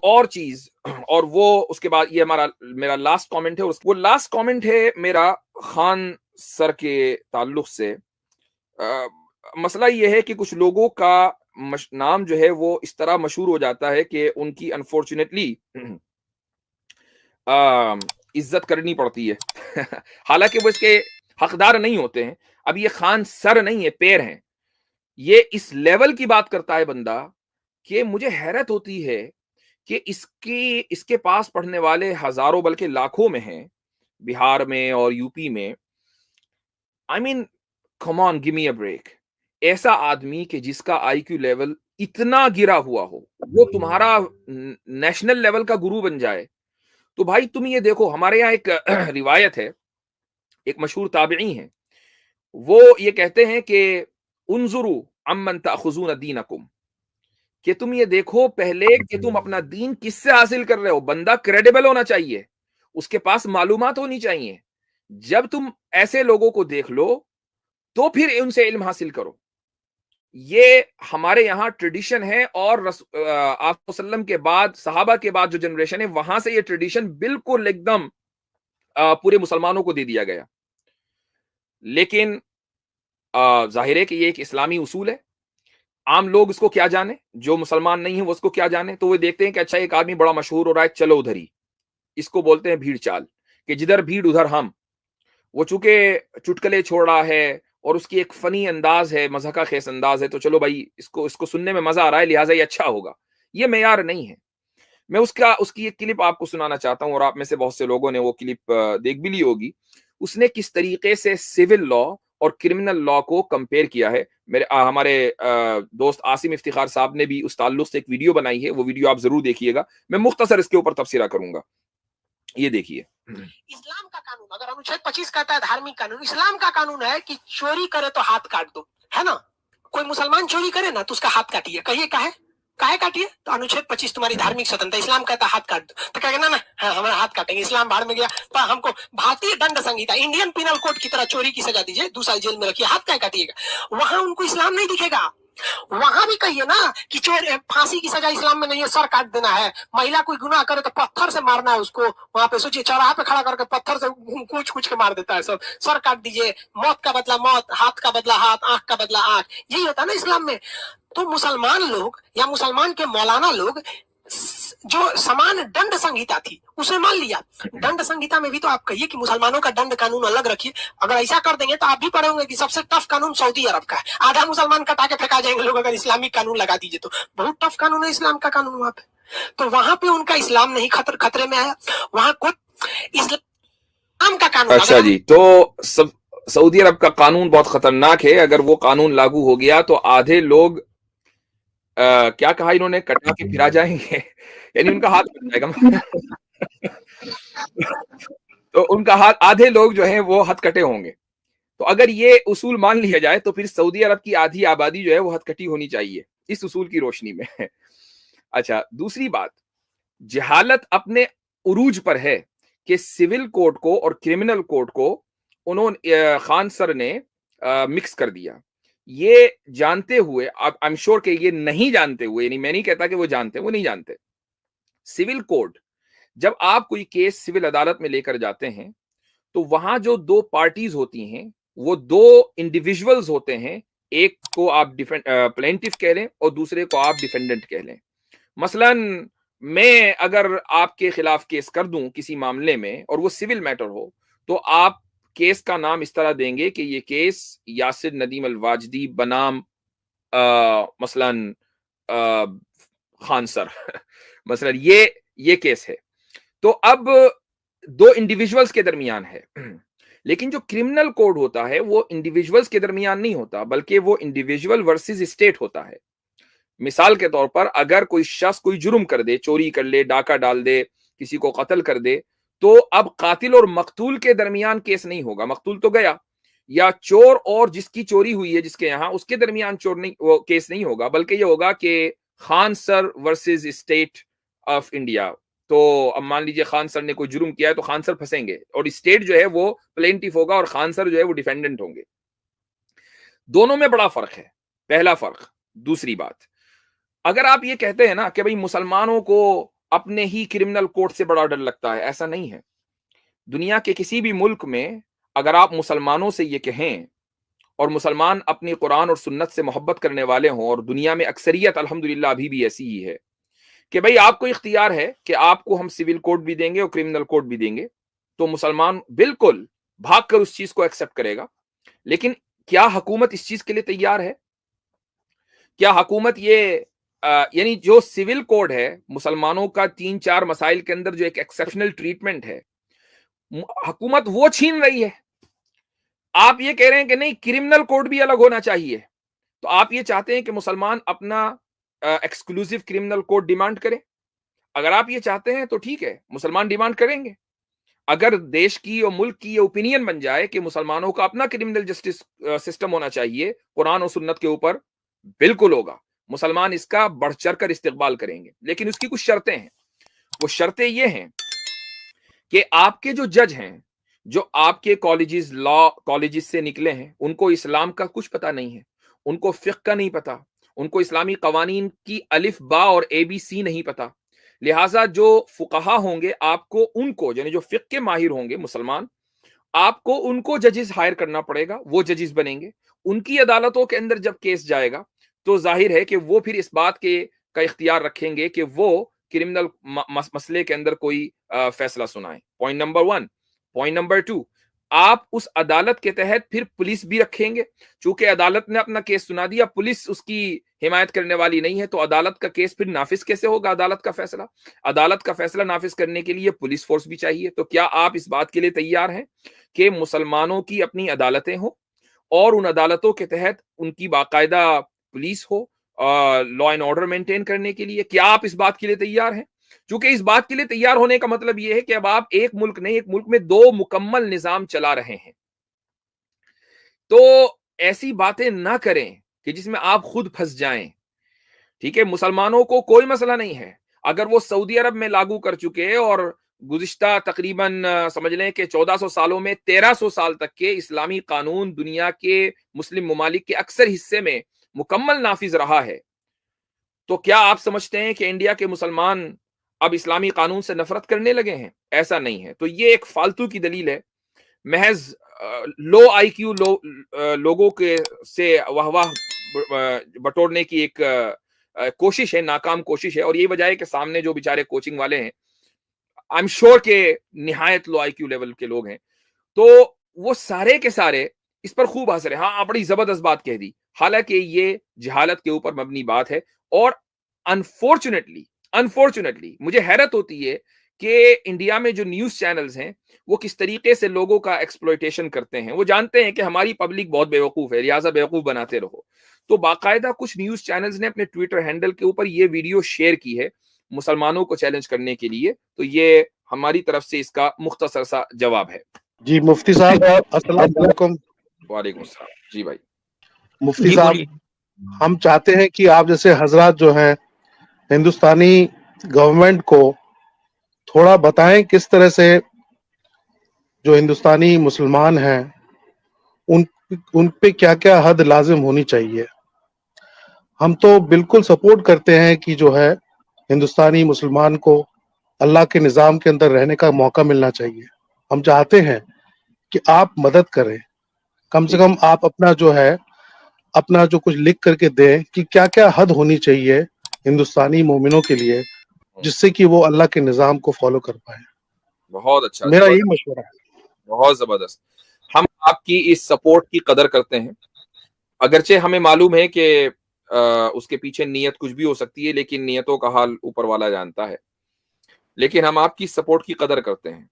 और चीज, और वो उसके बाद ये मेरा लास्ट कमेंट है, और वो लास्ट कमेंट है मेरा खान सर के ताल्लुक से। मसला ये है कि कुछ लोगों का नाम जो है वो इस तरह मशहूर हो जाता है कि उनकी अनफॉर्चुनेटली इज्जत करनी पड़ती है। हालांकि वो इसके हकदार नहीं होते हैं। अब ये खान सर नहीं है, पैर हैं। ये इस लेवल की बात करता है बंदा कि मुझे हैरत होती है कि इसके पास पढ़ने वाले हजारों बल्कि लाखों में हैं, बिहार में और यूपी में। I mean, come on, give me a break. ऐसा आदमी कि जिसका आईक्यू लेवल इतना गिरा हुआ हो, वो तुम्हारा नेशनल लेवल का गुरु बन जाए, तो भाई तुम ये देखो। हमारे यहाँ एक रिवायत है, एक मशहूर ताबिई हैं, वो ये कहते हैं कि उन्जुरु अम्मन ताखुजून दीनकुम, कि तुम ये देखो पहले कि तुम अपना दीन किससे हासिल कर रहे हो। बंदा क्रेडिबल होना चाहिए, उसके पास मालूमात होनी चाहिए। जब तुम ऐसे लोगों को देख लो तो फिर उनसे इल्म हासिल करो। ये हमारे यहाँ ट्रेडिशन है, और आप वसल्लम के बाद, सहाबा के बाद जो जनरेशन है, वहां से ये ट्रेडिशन बिल्कुल एकदम पूरे मुसलमानों को दे दिया गया। लेकिन जाहिर है कि ये एक इस्लामी उसूल है। आम लोग इसको क्या जाने, जो मुसलमान नहीं है वो उसको क्या जाने। तो वो देखते हैं कि अच्छा एक आदमी बड़ा मशहूर हो रहा है, चलो उधर ही। इसको बोलते हैं भीड़ चाल, कि जिधर भीड़ उधर हम। वो चूंकि चुटकले छोड़ रहा है और उसकी एक फनी अंदाज है, मज़ाक़ खेस अंदाज है, तो चलो भाई इसको इसको सुनने में मजा आ रहा है, लिहाजा ये अच्छा होगा। ये मेयार नहीं है। मैं उसकी एक क्लिप आपको सुनाना चाहता हूं, और आप में से बहुत से लोगों ने वो क्लिप देख भी ली होगी। उसने किस तरीके से सिविल लॉ और क्रिमिनल लॉ को कंपेयर किया है। हमारे दोस्त आसिम इफ्तिखार साहब ने भी उस ताल्लुक से एक वीडियो बनाई है, वो वीडियो आप जरूर देखिएगा। मैं मुख्तसर इसके ऊपर तफसीरा करूंगा। ये देखिए। इस्लाम का कानून, अगर अनुच्छेद 25 कहता है धार्मिक कानून, इस्लाम का कानून है कि चोरी करे तो हाथ काट दो, है ना। कोई मुसलमान चोरी करे ना तो उसका हाथ काटिए। कहिए काहे काटिए, तो अनुच्छेद 25 तुम्हारी धार्मिक स्वतंत्रता, इस्लाम कहता है हाथ काट दो, तो कहेगा ना हाँ हमारा हाथ काटेंगे, इस्लाम बाहर में गया। तो हमको भारतीय दंड संहिता, इंडियन पिनल कोड की तरह चोरी की सजा दीजिए, 2 साल जेल में रखिए, हाथ काहे काटिएगा। वहां उनको इस्लाम नहीं दिखेगा। वहां भी कहिए ना कि चोर, फांसी की सजा इस्लाम में नहीं है, सर काट देना है। महिला कोई गुनाह करे तो पत्थर से मारना है उसको। वहां पे सोचिए, चौराहा पे खड़ा करके पत्थर से कूच कूच के मार देता है सब। सर काट दीजिए, मौत का बदला मौत, हाथ का बदला हाथ, आंख का बदला आंख, यही होता है ना इस्लाम में। तो मुसलमान लोग या मुसलमान के मौलाना लोग जो समान दंड संहिता थी उसे मान लिया। दंड संहिता में भी तो आप कहिए कि मुसलमानों का दंड कानून अलग रखिए। अगर ऐसा कर देंगे तो आप भी पढ़े होंगे कि सबसे टफ कानून सऊदी अरब का है। आधा मुसलमान कटा के फेंका जाएंगे लोग अगर इस्लामिक कानून लगा दीजिए तो। बहुत टफ कानून है इस्लाम का कानून वहां पे। तो वहां पे उनका इस्लाम नहीं खतरे में आया, वहां कुछ इस्लाम का कानून। अच्छा जी, तो सऊदी अरब का कानून बहुत खतरनाक है। अगर वो कानून लागू हो गया तो आधे लोग क्या कहा इन्होंने, कटा के फिरा जाएंगे। यानी उनका हाथ कट जाएगा। तो उनका हाथ, आधे लोग जो हैं वो हथकटे होंगे। तो अगर ये उसूल मान लिया जाए तो फिर सऊदी अरब की आधी आबादी जो है वो हथकटी होनी चाहिए इस उसूल की रोशनी में। अच्छा, दूसरी बात, जहालत अपने उरूज पर है कि सिविल कोड को और क्रिमिनल कोड को उन्होंने, खान सर ने मिक्स कर दिया। ये जानते हुए, अब आई एम श्योर कि ये नहीं जानते हुए, यानी मैं नहीं कहता कि वो जानते, वो नहीं जानते। सिविल कोड, जब आप कोई केस सिविल अदालत में लेकर जाते हैं तो वहां जो 2 पार्टीज होती हैं वो 2 इंडिविजुअल्स होते हैं। एक को आप प्लेंटिफ कह लें और दूसरे को आप डिफेंडेंट कह लें। मसलन मैं अगर आपके खिलाफ केस कर दूं किसी मामले में और वो सिविल मैटर हो, तो आप केस का नाम इस तरह देंगे कि ये केस यासिर नदीम अल वाजदी बनाम मसलन खान सर। मसलन ये केस है। तो अब 2 इंडिविजुअल्स के दरमियान है। लेकिन जो क्रिमिनल कोड होता है वो इंडिविजुअल्स के दरमियान नहीं होता, बल्कि वो इंडिविजुअल वर्सेस स्टेट होता है। मिसाल के तौर पर अगर कोई शख्स कोई जुर्म कर दे, चोरी कर ले, डाका डाल दे, किसी को कत्ल कर दे, तो अब कातिल और मकतूल के दरमियान केस नहीं होगा, मकतूल तो गया। या चोर और जिसकी चोरी हुई है जिसके यहां, उसके दरमियान चोर नहीं, वो केस नहीं होगा, बल्कि ये होगा कि Khan sir versus state of India. तो अब मान लीजिए खान सर ने कोई जुर्म किया है तो खान सर फंसेंगे और स्टेट जो है वो प्लेंटिफ होगा और खान सर जो है वो डिफेंडेंट होंगे। दोनों में बड़ा फर्क है, पहला फर्क। दूसरी बात, अगर आप ये कहते हैं ना कि भाई मुसलमानों को अपने ही क्रिमिनल कोड से बड़ा डर लगता है, ऐसा नहीं है। दुनिया के किसी भी मुल्क में अगर आप मुसलमानों से ये कहें और मुसलमान अपनी कुरान और सुन्नत से मोहब्बत करने वाले हों, और दुनिया में अक्सरियत अल्हम्दुलिल्लाह अभी भी ऐसी ही है कि भाई आपको इख्तियार है कि आपको हम सिविल कोड भी देंगे और क्रिमिनल कोड भी देंगे, तो मुसलमान बिल्कुल भागकर उस चीज को एक्सेप्ट करेगा। लेकिन क्या हुकूमत इस चीज के लिए तैयार है? क्या हुकूमत ये यानी जो सिविल कोड है मुसलमानों का 3-4 मसाइल के अंदर जो एक एक्सेप्शनल ट्रीटमेंट है, हुकूमत वो छीन रही है। आप ये कह रहे हैं कि नहीं क्रिमिनल कोड भी अलग होना चाहिए, तो आप ये चाहते हैं कि मुसलमान अपना एक्सक्लूसिव क्रिमिनल कोड डिमांड करें। अगर आप ये चाहते हैं तो ठीक है, मुसलमान डिमांड करेंगे। अगर देश की और मुल्क की ये ओपिनियन बन जाए कि मुसलमानों का अपना क्रिमिनल जस्टिस सिस्टम होना चाहिए कुरान और सुन्नत के ऊपर, बिल्कुल होगा, मुसलमान इसका बढ़ चढ़ कर इस्तेकबाल करेंगे। लेकिन उसकी कुछ शर्तें हैं। वो शर्तें ये हैं कि आपके जो जज हैं, जो आपके कॉलेजेस, लॉ कॉलेजेस से निकले हैं, उनको इस्लाम का कुछ पता नहीं है, उनको फिक्र का नहीं पता, उनको इस्लामी कवानीन की अलिफ बा और ABC नहीं पता। लिहाजा जो फुकहा होंगे, आपको उनको यानी जो फिक्र के माहिर होंगे मुसलमान, आपको उनको जजेस हायर करना पड़ेगा। वो जजेस बनेंगे, उनकी अदालतों के अंदर जब केस जाएगा तो जाहिर है कि वो फिर इस बात के का इख्तियार रखेंगे कि वो क्रिमिनल मसले के अंदर कोई फैसला सुनाए। Point number 1। पॉइंट नंबर 2, आप उस अदालत के तहत फिर पुलिस भी रखेंगे। चूंकि अदालत ने अपना केस सुना दिया, पुलिस उसकी हिमायत करने वाली नहीं है, तो अदालत का केस फिर नाफिज कैसे होगा? अदालत का फैसला, अदालत का फैसला नाफिज करने के लिए पुलिस फोर्स भी चाहिए। तो क्या आप इस बात के लिए तैयार हैं कि मुसलमानों की अपनी अदालतें हो और उन अदालतों के तहत उनकी बाकायदा पुलिस हो लॉ एंड ऑर्डर मेंटेन करने के लिए? क्या आप इस बात के लिए तैयार हैं? क्योंकि इस बात के लिए तैयार होने का मतलब यह है कि अब आप एक मुल्क नहीं, एक मुल्क में 2 मुकम्मल निजाम चला रहे हैं। तो ऐसी बातें ना करें कि जिसमें आप खुद फंस जाएं। ठीक है, मुसलमानों को कोई मसला नहीं है अगर वो सऊदी अरब में लागू कर चुके हैं और गुज़िश्ता तकरीबन समझ लें कि 1400 सालों में 1300 साल तक के इस्लामी कानून दुनिया के मुस्लिम ममालिक के अक्सर हिस्से में मुकम्मल नाफिज रहा है। तो क्या आप समझते हैं कि इंडिया के मुसलमान अब इस्लामी कानून से नफरत करने लगे हैं? ऐसा नहीं है। तो ये एक फालतू की दलील है, महज लो IQ लोगों के से वाह बटोरने की एक कोशिश है, नाकाम कोशिश है। और यही वजह है कि सामने जो बेचारे कोचिंग वाले हैं, आई एम श्योर के निहायत लो IQ लेवल के लोग हैं, तो वो सारे के सारे इस पर खूब हंस रहे। हाँ, बड़ी जबरदस्त बात कह दी, हालांकि ये जहालत के ऊपर मबनी बात है। और अनफॉर्चुनेटली मुझे हैरत होती है कि इंडिया में जो न्यूज चैनल्स हैं वो किस तरीके से लोगों का एक्सप्लॉयटेशन करते हैं। वो जानते हैं कि हमारी पब्लिक बहुत बेवकूफ है, लिहाजा बेवकूफ बनाते रहो। तो बाकायदा कुछ न्यूज चैनल्स ने अपने ट्विटर हैंडल के ऊपर ये वीडियो शेयर की है मुसलमानों को चैलेंज करने के लिए। तो ये हमारी तरफ से इसका मुख्तसर सा जवाब है। जी मुफ्ती साहब, अस्सलाम वालेकुम। वालेकुम अस्सलाम। जी भाई। मुफ्ती साहब, हम चाहते हैं कि आप जैसे हजरात जो हैं हिंदुस्तानी गवर्नमेंट को थोड़ा बताएं किस तरह से जो हिंदुस्तानी मुसलमान हैं उन पे क्या क्या हद लाजिम होनी चाहिए। हम तो बिल्कुल सपोर्ट करते हैं कि जो है हिंदुस्तानी मुसलमान को अल्लाह के निज़ाम के अंदर रहने का मौका मिलना चाहिए। हम चाहते हैं कि आप मदद करें, कम से कम आप अपना जो है अपना जो कुछ लिख करके दें कि क्या क्या हद होनी चाहिए हिंदुस्तानी मोमिनों के लिए, जिससे कि वो अल्लाह के निज़ाम को फॉलो कर पाए। बहुत अच्छा, मेरा यही मशवरा है। बहुत जबरदस्त। हम आपकी इस सपोर्ट की कदर करते हैं, अगरचे हमें मालूम है कि उसके पीछे नीयत कुछ भी हो सकती है, लेकिन नियतों का हाल ऊपर वाला जानता है। लेकिन हम आपकी सपोर्ट की कदर करते हैं।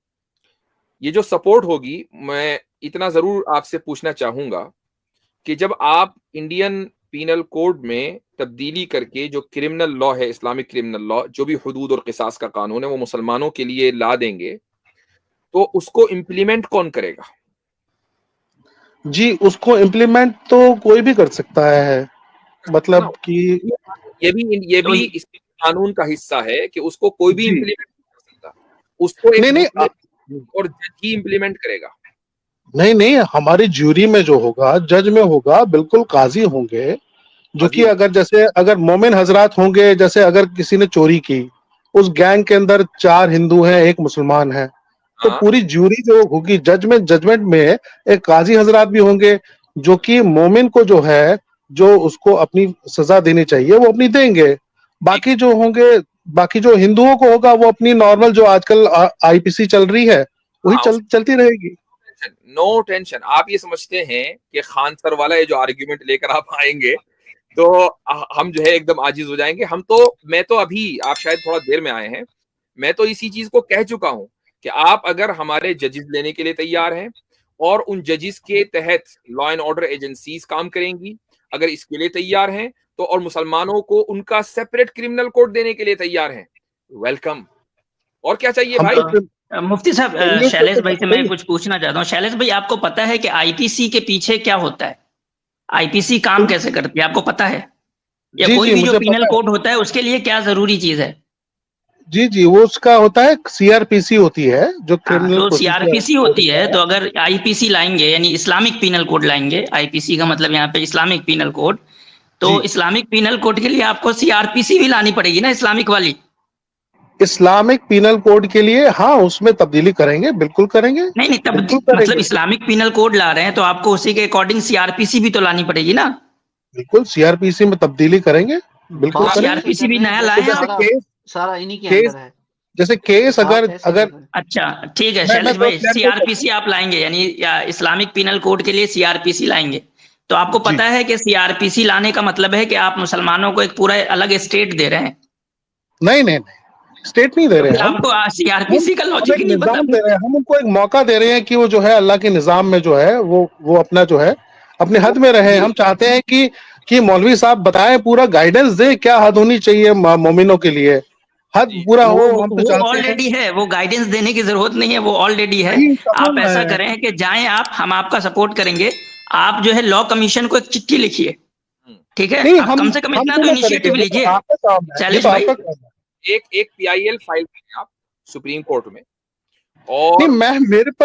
ये जो सपोर्ट होगी, मैं इतना जरूर आपसे पूछना चाहूंगा कि जब आप इंडियन पीनल कोड में तब्दीली करके जो क्रिमिनल लॉ है, इस्लामिक क्रिमिनल लॉ, जो भी हुदूद और किसास का कानून है, वो मुसलमानों के लिए ला देंगे, तो उसको इम्प्लीमेंट कौन करेगा? जी, उसको इम्प्लीमेंट तो कोई भी कर सकता है, मतलब कि ये भी इस कानून का हिस्सा है कि उसको कोई भी इम्प्लीमेंट कर सकता, उसको एक नहीं और जज ही इम्प्लीमेंट करेगा। नहीं, हमारी ज्यूरी में जो होगा, जज में होगा, बिल्कुल काजी होंगे, जो कि अगर जैसे अगर मोमिन हजरात होंगे, जैसे अगर किसी ने चोरी की उस गैंग के अंदर 4 हिंदू हैं, 1 मुसलमान है, तो हाँ पूरी ज्यूरी जो होगी जजमेंट में एक काजी हजरात भी होंगे जो कि मोमिन को जो है, जो उसको अपनी सजा देनी चाहिए वो अपनी देंगे। बाकी जो होंगे, बाकी जो हिंदुओं को होगा वो अपनी नॉर्मल जो आजकल आईपीसी चल रही है वही हाँ, चलती रहेगी। No tension. आप ये समझते हैं कि खान सर वाला ये जो आर्ग्यूमेंट लेकर आप आएंगे तो हम जो है एकदम आजिज हो जाएंगे। मैं तो अभी, आप शायद थोड़ा देर में आए हैं, मैं तो इसी चीज को कह चुका हूं कि आप अगर हमारे जजेस लेने के लिए तैयार हैं और उन जजेस के तहत लॉ एंड ऑर्डर एजेंसीज काम करेंगी, अगर इसके लिए तैयार हैं तो, और मुसलमानों को उनका सेपरेट क्रिमिनल कोड देने के लिए तैयार हैं, वेलकम। और क्या चाहिए भाई? मुफ्ती साहब, शैलेश भाई से मैं कुछ पूछना चाहता हूँ। शैलेश भाई, आपको पता है कि आईपीसी के पीछे क्या होता है? आईपीसी काम कैसे करती है, आपको पता है? या जी, कोई जी, भी जो मुझे पीनल पता है। कोड होता है उसके लिए क्या जरूरी चीज है? जी, जी, वो उसका होता है सीआरपीसी होती है जो क्रिमिनल तो प्रोसीजर सीआरपीसी होती है, तो अगर आईपीसी लाएंगे यानी इस्लामिक पीनल कोड लाएंगे, आईपीसी का मतलब यहाँ पे इस्लामिक पीनल कोड, तो जी। इस्लामिक पीनल कोड के लिए आपको सीआरपीसी भी लानी पड़ेगी ना, इस्लामिक वाली। इस्लामिक पीनल कोड के लिए हाँ, उसमें तब्दीली करेंगे, बिल्कुल करेंगे। नहीं तब मतलब इस्लामिक पीनल कोड ला रहे हैं तो आपको उसी के अकॉर्डिंग सीआरपीसी भी तो लानी पड़ेगी ना। बिल्कुल सीआरपीसी में तब्दीली करेंगे, बिल्कुल करेंगे। सीआरपीसी भी नया लाए हैं आप? सारा इन्हीं के अंदर है। जैसे केस अगर अच्छा ठीक है शैलेश भाई, सीआरपीसी आप लाएंगे यानी इस्लामिक पीनल कोड के लिए सीआरपीसी लाएंगे, तो आपको पता है कि सीआरपीसी लाने का मतलब है कि आप मुसलमानों को एक पूरा अलग स्टेट दे रहे हैं। नहीं नहीं नहीं, स्टेट नहीं दे रहे हैं, आपको सीआरपीसी का लॉजिक नहीं पता। दे रहे हैं हम, उनको एक मौका दे रहे हैं कि वो जो है अल्लाह के निजाम में जो है वो अपना जो है अपने हद में रहे। हम चाहते हैं कि मौलवी साहब बताएं, पूरा गाइडेंस दे, क्या हद होनी चाहिए मोमिनों के लिए, हद पूरा हो। हम तो चाहते हैं, ऑलरेडी है, वो गाइडेंस देने की जरूरत नहीं है, वो ऑलरेडी है। आप ऐसा करें कि जाएं आप, हम आपका सपोर्ट करेंगे। आप जो है लॉ कमिशन को एक चिट्ठी लिखिए, ठीक है? आप कम से कम इतना तो इनिशिएटिव लीजिए शैलेश भाई। एक पीआईएल फाइल करें आप सुप्रीम कोर्ट में। और नहीं,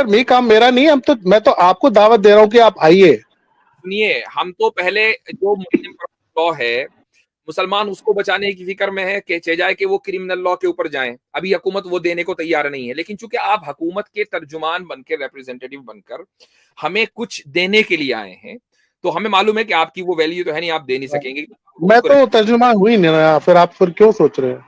मेरे काम मेरा नहीं है, मैं तो आपको दावत दे रहा हूँ कि आप आइए। सुनिए, हम तो पहले जो मुस्लिम लॉ है, मुसलमान उसको बचाने की फिक्र में है कि जाए कि वो क्रिमिनल लॉ के ऊपर जाएं। अभी हुकूमत वो देने को तैयार नहीं है, लेकिन चूंकि आप हुकूमत के तर्जुमान बनकर, रिप्रेजेंटेटिव बनकर हमें कुछ देने के लिए आए हैं, तो हमें मालूम है कि आपकी वो वैल्यू तो है नहीं, आप दे नहीं सकेंगे। मैं तो तर्जुमा हुई नहीं ना, फिर आप क्यों सोच रहे हैं?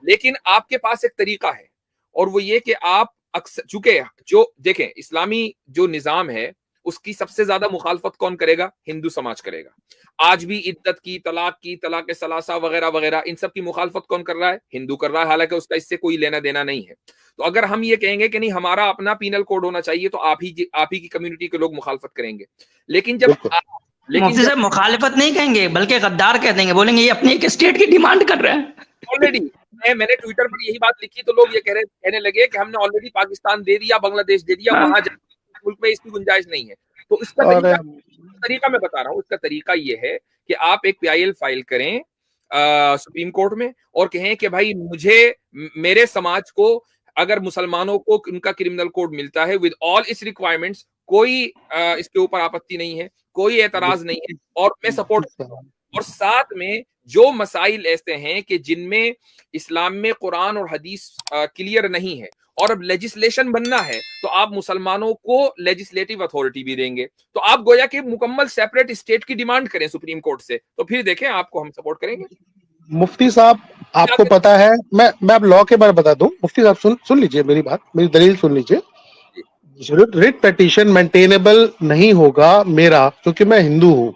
लेकिन आपके पास एक तरीका है, और वो ये कि आप अक्सर, चूंकि जो देखें इस्लामी जो निजाम है उसकी सबसे ज्यादा मुखालफत कौन करेगा? हिंदू समाज करेगा। आज भी इद्दत की, तलाक सलासा वगैरह वगैरह, इन सब की मुखालफत कौन कर रहा है? हिंदू कर रहा है, हालांकि उसका इससे कोई लेना देना नहीं है। तो अगर हम ये कहेंगे कि नहीं हमारा अपना पीनल कोड होना चाहिए, तो आप ही की कम्युनिटी के लोग मुखालफत करेंगे। लेकिन जब मुफ्ती साहब मुखालिफत नहीं कहेंगे बल्कि गद्दार कह देंगे, बोलेंगे ये अपनी एक स्टेट की डिमांड कर रहे हैं। ऑलरेडी मैंने ट्विटर पर यही बात लिखी तो लोग ये कहने लगे कि हमने ऑलरेडी पाकिस्तान दे दिया, बांग्लादेश दे दिया, वहां मुल्क में इसकी गुंजाइश नहीं है। तो इसका तरीका मैं बता रहा हूँ। इसका तरीका ये है कि आप एक पीआईएल फाइल करें सुप्रीम कोर्ट में और कहें कि भाई मेरे समाज को, अगर मुसलमानों को उनका क्रिमिनल कोड मिलता है विद ऑल इट्स रिक्वायरमेंट्स, कोई इसके ऊपर आपत्ति नहीं है, कोई एतराज नहीं है, और मैं सपोर्ट। और साथ में जो मसाइल ऐसे हैं कि जिनमें इस्लाम में कुरान और हदीस क्लियर नहीं है और अब लेजिस्लेशन बनना है, तो आप मुसलमानों को लेजिस्लेटिव अथॉरिटी भी देंगे। तो आप गोया कि मुकम्मल सेपरेट स्टेट की डिमांड करें सुप्रीम कोर्ट से, तो फिर देखें आपको हम सपोर्ट करेंगे। मुफ्ती साहब, आपको पता है, मैं अब लॉ के बारे में बता दूं। मुफ्ती साहब सुन लीजिए मेरी बात, मेरी दलील सुन लीजिए। रिट पिटीशन मेंटेनेबल नहीं होगा मेरा, क्योंकि मैं हिंदू हूँ।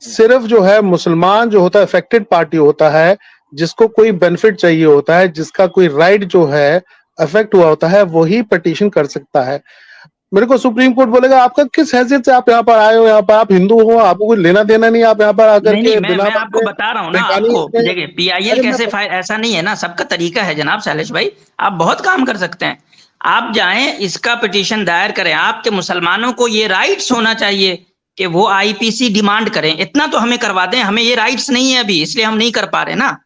सिर्फ जो है मुसलमान जो होता है, अफेक्टेड पार्टी होता है, जिसको कोई बेनिफिट चाहिए होता है, जिसका कोई राइट जो है अफेक्ट हुआ होता है, वही पिटीशन कर सकता है। मेरे को सुप्रीम कोर्ट बोलेगा आपका किस हैसियत से आप यहाँ पर आए हो, यहाँ पर आप हिंदू हो, आपको कोई लेना देना नहीं, आप यहाँ पर आकर के मैं आपको बता रहा हूँ ना, आपको देखिए पीआईएल कैसे फाइल, ऐसा नहीं है ना, सबका तरीका है जनाब शैलेश भाई, आप बहुत काम कर सकते हैं। आप जाएं, इसका पिटीशन दायर करें, आपके मुसलमानों को ये राइट्स होना चाहिए कि वो आईपीसी डिमांड करें, इतना तो हमें करवा दें। हमें ये राइट्स नहीं है अभी, इसलिए हम नहीं कर पा रहे ना।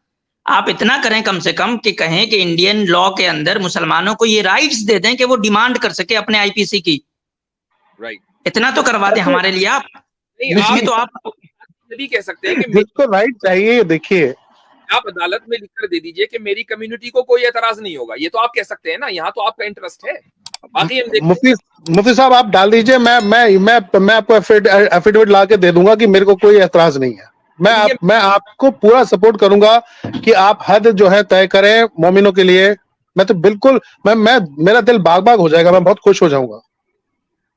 आप इतना करें कम से कम कि कहें कि इंडियन लॉ के अंदर मुसलमानों को ये राइट्स दे दें कि वो डिमांड कर सके अपने आईपीसी की। राइट, इतना तो करवा दें हमारे लिए आप। इसमें तो आप भी कह सकते हैं कि जिसको राइट चाहिए, देखिए आप अदालत में लिखकर दे दीजिए कि मेरी कम्युनिटी को कोई एतराज नहीं होगा, ये तो आप कह सकते हैं ना, यहाँ तो आपका इंटरेस्ट है। बाकी मुफ्ती साहब आप डाल दीजिए, मैं आपको एफिडेविट ला के दे दूंगा कि मेरे को कोई एतराज नहीं है। मैं आपको पूरा सपोर्ट करूंगा कि आप हद जो है तय करें मोमिनों के लिए। मैं तो बिल्कुल मैं मेरा दिल बाग बाग हो जाएगा, मैं बहुत खुश हो जाऊंगा।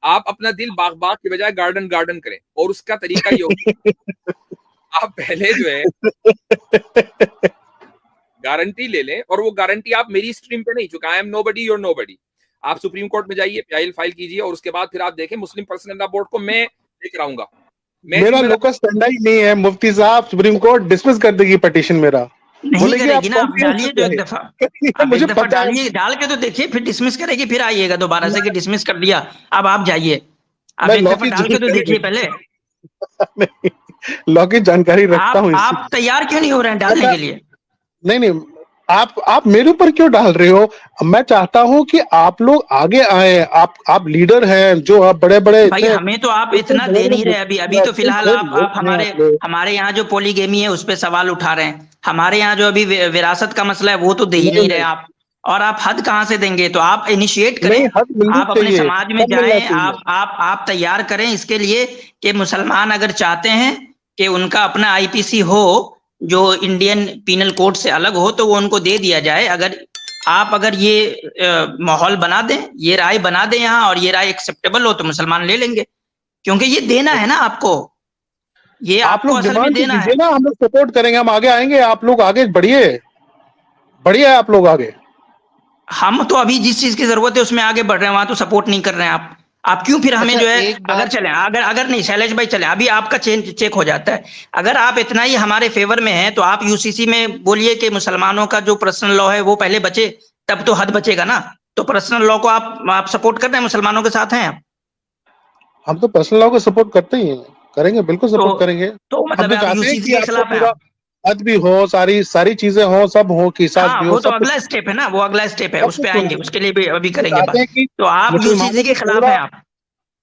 आप अपना दिल बाग बाग के बजाय गार्डन गार्डन करें, और उसका तरीका ये होगा आप पहले जो है गारंटी ले लें, और वो गारंटी आप मेरी स्ट्रीम पे नहीं, चूंकि I am nobody your nobody, आप सुप्रीम कोर्ट में जाइए, पीआईएल फाइल कीजिए, और उसके बाद फिर आप देखें मुस्लिम पर्सनल लॉ बोर्ड को मैं लेकर आऊंगा। मेरा लोकस फंडा ही नहीं है मुफ्ती साहब, सुप्रीम कोर्ट डिसमिस कर देगी पिटीशन मेरा। नहीं करेगी ना, आप डालिए तो एक दफा, मुझे पता डालिए, डाल के तो देखिए, फिर डिसमिस करेगी, फिर आइएगा दोबारा से कि डिसमिस कर दिया। अब आप जाइए, आप एक दफा डाल के तो देखिए पहले। लॉ की जानकारी रखता हूँ। आप तैयार क्यों नहीं हो रहे हैं डालने के लिए? नहीं, आप मेरे ऊपर क्यों डाल रहे हो? मैं चाहता हूं कि आप लोग आगे आए, आप लीडर हैं जो आप बड़े भाई, हमें तो आप इतना दे नहीं रहे। अभी तो फिलहाल आप हमारे यहाँ जो पॉलीगेमी है उस पर सवाल उठा रहे हैं। हमारे यहाँ जो अभी विरासत का मसला है वो तो दे ही नहीं रहे आप, और आप हद कहाँ से देंगे? तो आप इनिशिएट करें, आप अपने समाज में जाएं, आप तैयार करें इसके लिए कि मुसलमान अगर चाहते हैं कि उनका अपना आईपीसी हो जो इंडियन पीनल कोड से अलग हो, तो वो उनको दे दिया जाए। अगर ये माहौल बना दें, ये राय बना दें यहाँ, और ये राय एक्सेप्टेबल हो तो मुसलमान ले लेंगे, क्योंकि ये देना है ना आपको, ये आपको असल में देना है ना। हम लोग सपोर्ट करेंगे, हम आगे आएंगे, आप लोग आगे बढ़िए आप लोग आगे। हम तो अभी जिस चीज की जरूरत है उसमें आगे बढ़ रहे हैं, वहां तो सपोर्ट नहीं कर रहे हैं आप क्यों फिर हमें जो है अगर चले अगर नहीं शैलेश भाई चले, अभी आपका चेक हो जाता है। अगर आप इतना ही हमारे फेवर में हैं तो आप यूसीसी में बोलिए कि मुसलमानों का जो पर्सनल लॉ है वो पहले बचे, तब तो हद बचेगा ना। तो पर्सनल लॉ को आप सपोर्ट कर रहे हैं, मुसलमानों के साथ हैं? हम तो पर्सनल लॉ को सपोर्ट करते ही हैं, करेंगे, बिल्कुल सपोर्ट करेंगे। तो मतलब आप यूसीसी के खिलाफ हैं? हद भी हो, सारी चीजें हो, सब हो, किसास भी हो। वो तो अगला स्टेप है ना, वो अगला स्टेप है, उस पे आएंगे, उसके लिए भी अभी करेंगे बात। तो आप यूसीसी के खिलाफ हैं? आप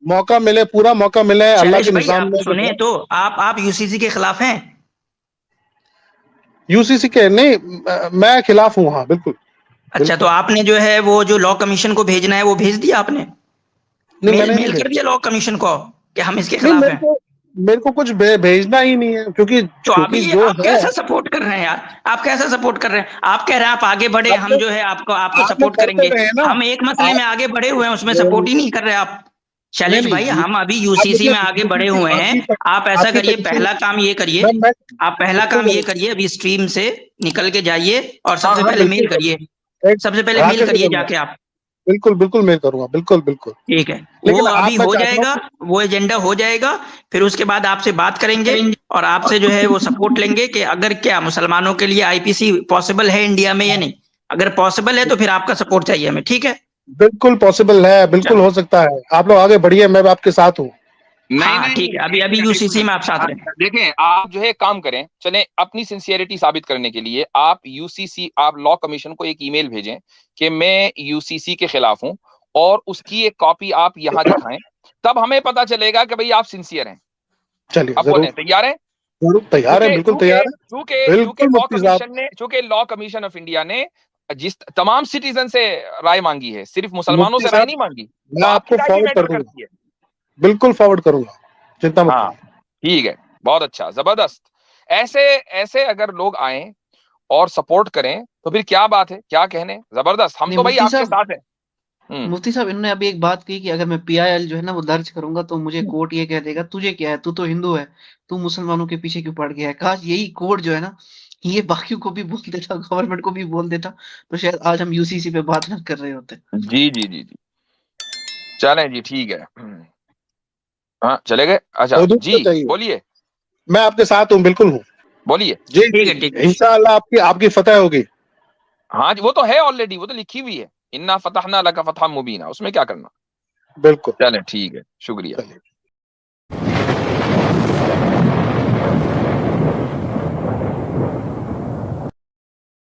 मौका मिले, पूरा मौका मिले अल्लाह के निजाम में। सुने तो आप यूसीसी के खिलाफ हैं? यूसीसी के नहीं, मैं खिलाफ हूँ, हाँ बिल्कुल। अच्छा, तो आपने जो है वो जो लॉ कमीशन को भेजना है वो भेज दिया आपने? मेल कर दिया लॉ कमीशन को कि हम इसके खिलाफ हैं? मेरे को कुछ भेजना ही नहीं है, क्योंकि तो आप कैसा सपोर्ट कर रहे हैं यार? आप कैसा सपोर्ट कर रहे हैं? आप कह रहे हैं आप आगे बढ़े, हम जो है आपको सपोर्ट करेंगे। हम एक मसले में आगे बढ़े हुए हैं, उसमें सपोर्ट ही नहीं कर रहे आप। शैलेश भाई, हम अभी यूसीसी में आगे बढ़े हुए हैं। आप ऐसा करिए, पहला काम ये करिए, अभी स्ट्रीम से निकल के जाइए और सबसे पहले मेल करिए, जाके आप। बिल्कुल मेल करूंगा, बिल्कुल। ठीक है, वो अभी हो जाएगा, वो एजेंडा हो जाएगा, फिर उसके बाद आपसे बात करेंगे और आपसे जो है वो सपोर्ट लेंगे कि अगर क्या मुसलमानों के लिए आईपीसी पॉसिबल है इंडिया में या नहीं। अगर पॉसिबल है तो फिर आपका सपोर्ट चाहिए हमें, ठीक है? बिल्कुल पॉसिबल है, बिल्कुल हो सकता है। आप लोग आगे बढ़िए, मैं आपके साथ हूँ। नहीं, ठीक है, अभी यूसीसी में आप साथ रहें। देखें, आप जो है काम करें, चलें, अपनी सिंसियरिटी साबित करने के लिए आप यूसीसी, आप लॉ कमीशन को एक ईमेल भेजें कि मैं यूसीसी के खिलाफ हूं, और उसकी एक कॉपी आप यहाँ दिखाएं, तब हमें पता चलेगा कि भाई आप सिंसियर हैं। चलिए, आप बोले तैयार हैं? तैयार है, बिल्कुल तैयार है। चूंकि लॉ कमीशन ऑफ इंडिया ने जिस तमाम सिटीजन से राय मांगी है, सिर्फ मुसलमानों से राय नहीं मांगी, मैं आपको फॉरवर्ड कर दूंगा, बिल्कुल फॉरवर्ड करूंगा, चिंता मत करिए। ठीक है, बहुत अच्छा, जबरदस्त। ऐसे अगर लोग आए और सपोर्ट करें तो फिर क्या बात है, क्या कहने, जबरदस्त। हम तो भाई आपके साथ हैं। मुफ्ती साहब, इन्होंने अभी एक बात कही कि अगर मैं पीआईएल जो है ना वो दर्ज करूंगा तो मुझे कोर्ट ये कह देगा तुझे क्या है, तू तो हिंदू है, तू मुसलमानों के पीछे क्यों पड़ गया है। काश यही कोर्ट जो है ना ये बाकियों को भी बोल देता, गवर्नमेंट को भी बोल देता, तो शायद आज हम यूसीसी पे बात न कर रहे होते। जी, चलें जी, ठीक है। हाँ, चले गए। अच्छा जी, बोलिए। मैं आपके साथ हूँ, बिल्कुल हूँ, बोलिए जी। ठीक है, इंशाअल्लाह आपकी फतह होगी। हाँ जी, वो तो है ऑलरेडी, वो तो लिखी हुई है, इन्ना फतहना लका फतहम मुबीना, उसमें क्या करना। बिल्कुल, चलें, ठीक है, शुक्रिया।